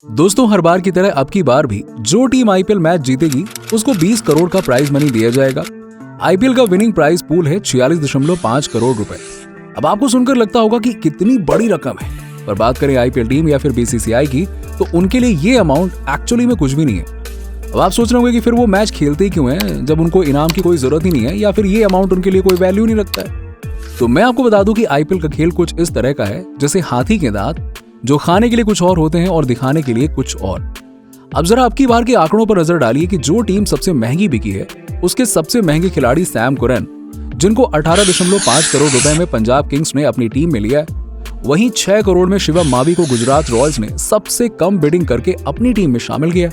दोस्तों, हर बार की तरह अब की बार भी जो टीम आईपीएल मैच जीतेगी उसको 20 करोड़ का प्राइज मनी दिया जाएगा। आईपीएल का विनिंग प्राइज पूल है 46.5 करोड़ रुपए। अब आपको सुनकर लगता होगा कि कितनी बड़ी रकम है, पर बात करें आईपीएल टीम या फिर बीसीसीआई की, तो उनके लिए ये अमाउंट एक्चुअली में कुछ भी नहीं है। अब आप सोच रहे होंगे कि फिर वो मैच खेलते ही क्यों हैं जब उनको इनाम की कोई जरूरत ही नहीं है, या फिर ये अमाउंट उनके लिए कोई वैल्यू नहीं रखता है। तो मैं आपको बता दूं कि आईपीएल का खेल कुछ इस तरह का है जैसे हाथी के दांत, जो खाने के लिए कुछ और होते हैं और दिखाने के लिए कुछ और। अब जरा अब की बार के आंकड़ों पर नजर डालिए कि जो टीम सबसे महंगी बिकी है उसके सबसे महंगे खिलाड़ी सैम कुरैन, जिनको 18.5 करोड़ रुपए में पंजाब किंग्स ने अपनी टीम में लिया है। वहीं 6 करोड़ में शिवम मावी को गुजरात रॉयल्स ने सबसे कम बिडिंग करके अपनी टीम में शामिल किया।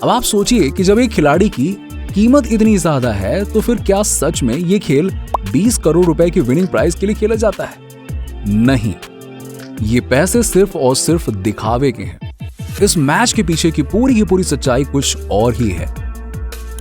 अब आप सोचिए कि जब एक खिलाड़ी की कीमत इतनी ज्यादा है तो फिर क्या सच में ये खेल 20 करोड़ रुपए की विनिंग प्राइस के लिए खेला जाता है? नहीं, ये पैसे सिर्फ और सिर्फ दिखावे के हैं। इस मैच के पीछे की पूरी सच्चाई कुछ और ही है।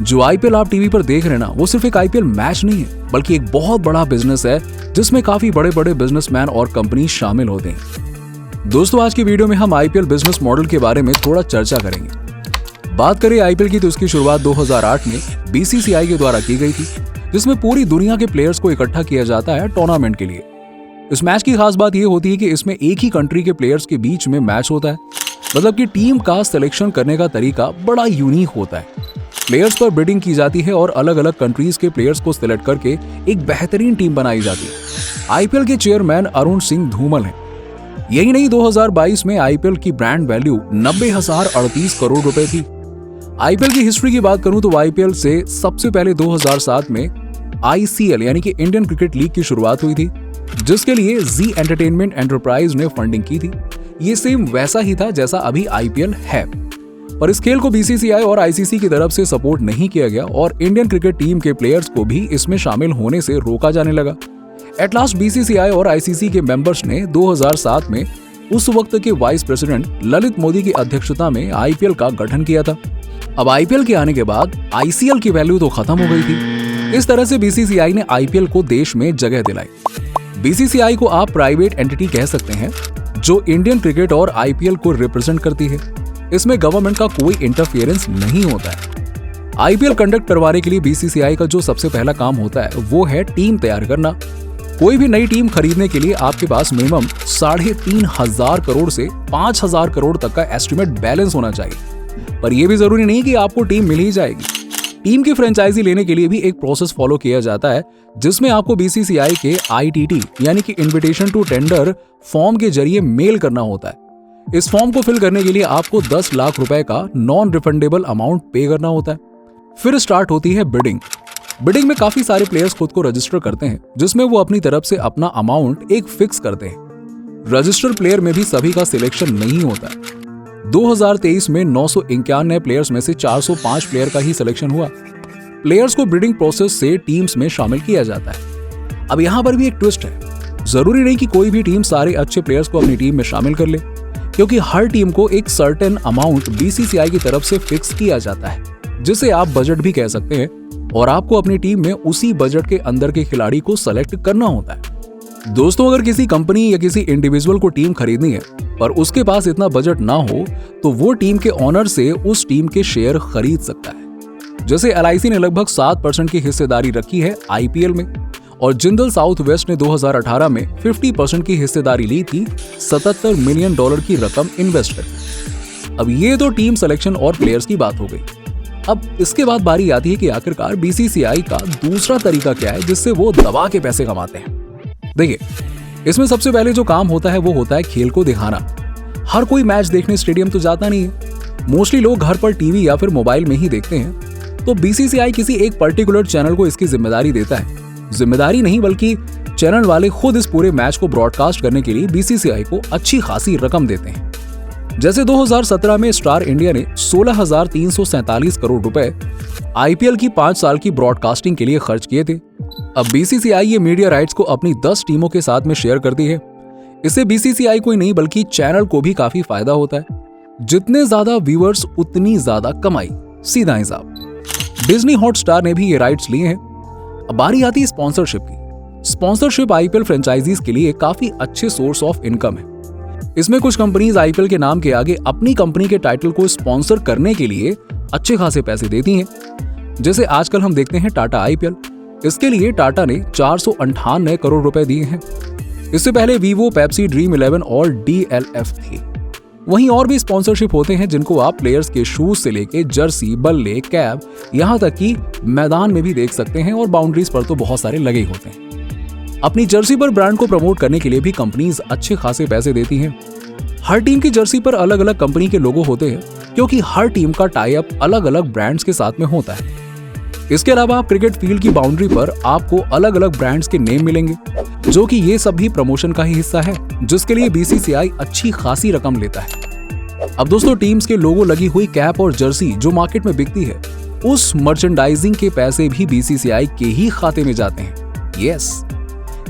जो आईपीएल आप टीवी पर देख रहे हैं ना, वो सिर्फ एक आईपीएल मैच नहीं है, बल्कि एक बहुत बड़ा बिजनेस है जिसमें काफी बड़े बड़े बिजनेसमैन और कंपनी शामिल होते हैं। दोस्तों, आज की वीडियो में हम आईपीएल बिजनेस मॉडल के बारे में थोड़ा चर्चा करेंगे। बात करें आईपीएल की तो इसकी शुरुआत 2008 में बीसीसीआई के द्वारा की गई थी, जिसमें पूरी दुनिया के प्लेयर्स को इकट्ठा किया जाता है टूर्नामेंट के लिए। इस मैच की खास बात यह होती है कि इसमें एक ही कंट्री के प्लेयर्स के बीच में मैच होता है, मतलब कि टीम का सिलेक्शन करने का तरीका बड़ा यूनिक होता है। प्लेयर्स पर बिडिंग की जाती है और अलग अलग कंट्रीज के प्लेयर्स को सिलेक्ट करके एक बेहतरीन टीम बनाई जाती है। आईपीएल के चेयरमैन अरुण सिंह धूमल हैं। यही नहीं, 2022 में आईपीएल की ब्रांड वैल्यू 90,038 करोड़ रुपए थी। आईपीएल की हिस्ट्री की बात करूं तो आईपीएल से सबसे पहले 2007 में आईसीएल यानी कि इंडियन क्रिकेट लीग की शुरुआत हुई थी, जिसके लिए जी एंटरटेनमेंट एंटरप्राइज ने फंडिंग की थी। ये सेम वैसा ही था जैसा अभी आईपीएल है, पर इस खेल को बीसीसीआई और आईसीसी की तरफ से सपोर्ट नहीं किया गया और इंडियन क्रिकेट टीम के प्लेयर्स को भी इसमें शामिल होने से रोका जाने लगा। एट लास्ट बीसीसीआई और आईसीसी के मेंबर्स ने 2007 में उस वक्त के वाइस प्रेसिडेंट ललित मोदी की अध्यक्षता में आईपीएल का गठन किया था। अब आईपीएल के आने के बाद आईसीएल की वैल्यू तो खत्म हो गई थी। इस तरह से बीसीसीआई ने आईपीएल को देश में जगह दिलाई। बीसीसीआई को आप प्राइवेट एंटिटी कह सकते हैं, जो इंडियन क्रिकेट और आईपीएल को रिप्रेजेंट करती है। इसमें गवर्नमेंट का कोई इंटरफेरेंस नहीं होता है। आईपीएल कंडक्ट करवाने के लिए बीसीसीआई का जो सबसे पहला काम होता है वो है टीम तैयार करना। कोई भी नई टीम खरीदने के लिए आपके पास मिनिमम 3,500 करोड़ से 5,000 करोड़ तक का एस्टिमेट बैलेंस होना चाहिए। पर यह भी जरूरी नहीं कि आपको टीम मिल ही जाएगी। टीम की फ्रेंचाइजी लेने के लिए भी एक प्रोसेस फॉलो किया जाता है, जिसमें आपको बीसीसीआई के आईटीटी यानी कि इनविटेशन टू टेंडर फॉर्म के जरिए मेल करना होता है। इस फॉर्म को फिल करने के लिए आपको 10 लाख रुपए का नॉन रिफंडेबल अमाउंट पे करना होता है। फिर स्टार्ट होती है बिडिंग। बिडिंग में काफी सारे प्लेयर्स खुद को रजिस्टर करते हैं, जिसमें वो अपनी तरफ से अपना अमाउंट एक फिक्स करते हैं। रजिस्टर प्लेयर में भी सभी का सिलेक्शन नहीं होता। 2023 में 991 प्लेयर्स में से 405 प्लेयर का ही सिलेक्शन हुआ। प्लेयर्स को ब्रीडिंग प्रोसेस से टीम्स में शामिल किया जाता है। अब यहाँ पर भी एक ट्विस्ट है, जरूरी नहीं कि कोई भी टीम सारे अच्छे प्लेयर्स को अपनी टीम में शामिल कर ले, क्योंकि हर टीम को एक सर्टेन अमाउंट बीसीसीआई की तरफ से फिक्स किया जाता है, जिसे आप बजट भी कह सकते हैं, और आपको अपनी टीम में उसी बजट के अंदर के खिलाड़ी को सेलेक्ट करना होता है। दोस्तों, अगर किसी कंपनी या किसी इंडिविजुअल को टीम खरीदनी है पर उसके पास इतना बजट ना हो, तो वो टीम के ओनर से उस टीम के शेयर खरीद सकता है। जैसे एलआईसी ने लगभग 7% की हिस्सेदारी रखी है आईपीएल में, और जिंदल साउथ वेस्ट ने 2018 में 50% की हिस्सेदारी ली थी $77 मिलियन की रकम इन्वेस्ट कर। अब ये तो टीम सिलेक्शन और प्लेयर्स की बात हो गई। अब इसके बाद बारी आती है कि आखिरकार बीसीसीआई का दूसरा तरीका क्या है जिससे वो दबा के पैसे कमाते हैं। देखिए, इसमें सबसे पहले जो काम होता है वो होता है खेल को दिखाना। हर कोई मैच देखने स्टेडियम तो जाता नहीं है, मोस्टली लोग घर पर टीवी या फिर मोबाइल में ही देखते हैं। तो बीसीसीआई किसी एक पर्टिकुलर चैनल को इसकी जिम्मेदारी देता है। जिम्मेदारी नहीं, बल्कि चैनल वाले खुद इस पूरे मैच को ब्रॉडकास्ट करने के लिए बीसीसीआई को अच्छी खासी रकम देते हैं। जैसे 2017 में स्टार इंडिया ने 16,347 करोड़ रुपए आईपीएल की 5 साल की ब्रॉडकास्टिंग के लिए खर्च किए थे। अब बीसीसीआई ये मीडिया राइट्स को अपनी 10 टीमों के साथ में शेयर करती है। इससे बीसीसीआई को ही नहीं बल्कि चैनल को भी काफी फायदा होता है। जितने ज्यादा व्यूअर्स उतनी ज्यादा कमाई, सीधा हिसाब। डिज्नी हॉटस्टार ने भी ये राइट्स लिए हैं। अब बारी आती है स्पॉन्सरशिप की। स्पॉन्सरशिप आईपीएल फ्रेंचाइजीज के लिए काफी अच्छे सोर्स ऑफ इनकम है। इसमें कुछ कंपनीज आईपीएल के नाम के आगे अपनी कंपनी के टाइटल को स्पॉन्सर करने के लिए अच्छे खासे पैसे देती हैं। जैसे आजकल हम देखते हैं टाटा आईपीएल, इसके लिए टाटा ने 498 करोड़ रुपए दिए हैं। इससे पहले वीवो, पेप्सी, ड्रीम 11 और डीएलएफ थी। वहीं और भी स्पॉन्सरशिप होते हैं जिनको आप प्लेयर्स के शूज से लेके जर्सी, बल्ले, कैप, यहाँ तक कि मैदान में भी देख सकते हैं और बाउंड्रीज पर तो बहुत सारे लगे होते हैं। अपनी जर्सी पर ब्रांड को प्रमोट करने के लिए भी कंपनीज अच्छे खासे पैसे देती हैं। हर टीम की जर्सी पर अलग अलग कंपनी के लोगो होते हैं क्योंकि हर टीम का टाई अप अलग अलग ब्रांड्स के साथ में होता है। इसके अलावा आप क्रिकेट फील्ड की बाउंड्री पर आपको अलग अलग ब्रांड्स के नेम मिलेंगे, जो कि ये सब भी प्रमोशन का ही हिस्सा है, जिसके लिए बीसीसीआई अच्छी खासी रकम लेता है। अब दोस्तों, टीम्स के लोगो लगी हुई कैप और जर्सी जो मार्केट में बिकती है, उस मर्चेंडाइजिंग के पैसे भी बीसीसीआई के ही खाते में जाते हैं। यस,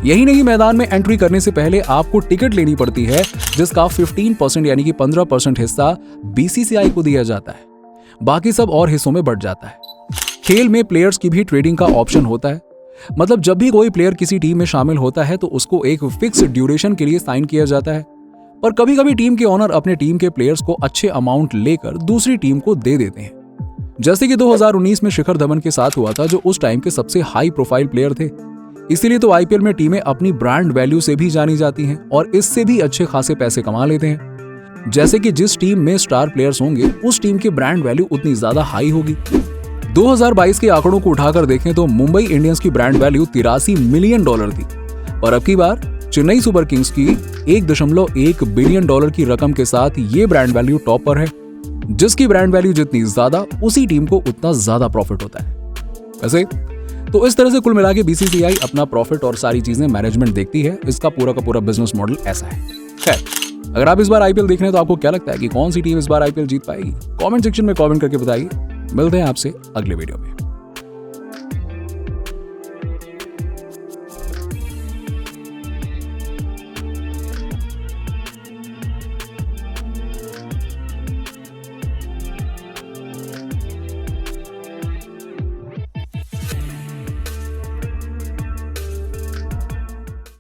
यही नहीं, मैदान में एंट्री करने से पहले आपको टिकट लेनी पड़ती है, जिसका 15% यानी कि 15% हिस्सा बीसीसीआई को दिया जाता है। बाकी सब और हिस्सों में बढ़ जाता है। खेल में प्लेयर्स की भी ट्रेडिंग का ऑप्शन होता है। मतलब जब भी कोई प्लेयर किसी टीम में शामिल होता है तो उसको एक फिक्स ड्यूरेशन के लिए साइन किया जाता है। पर कभी कभी टीम के ओनर अपने टीम के प्लेयर्स को अच्छे अमाउंट लेकर दूसरी टीम को दे देते हैं। जैसे कि 2019 में शिखर धवन के साथ हुआ था, जो उस टाइम के सबसे हाई प्रोफाइल प्लेयर थे। इसीलिए तो आईपीएल में टीमें अपनी ब्रांड वैल्यू से भी जानी जाती हैं और इससे भी अच्छे खासे पैसे कमा लेते हैं। जैसे कि जिस टीम में स्टार प्लेयर्स होंगे उस टीम की ब्रांड वैल्यू उतनी ज्यादा हाई होगी। 2022 के आंकड़ों को उठाकर देखें तो मुंबई इंडियंस की ब्रांड वैल्यू $83 मिलियन थी, और अब की बार चेन्नई सुपर किंग्स की $1.1 बिलियन की रकम के साथ ये ब्रांड वैल्यू टॉप पर है। जिसकी ब्रांड वैल्यू जितनी ज्यादा, उसी टीम को उतना ज्यादा प्रॉफिट होता है। वैसे तो इस तरह से कुल मिला के बीसीसीआई अपना प्रॉफिट और सारी चीजें मैनेजमेंट देखती है। इसका पूरा का पूरा बिजनेस मॉडल ऐसा है। खैर, अगर आप इस बार आईपीएल देख रहे हैं तो आपको क्या लगता है कि कौन सी टीम इस बार आईपीएल जीत पाएगी? कमेंट सेक्शन में कमेंट करके बताइए। मिलते हैं आपसे अगले वीडियो में।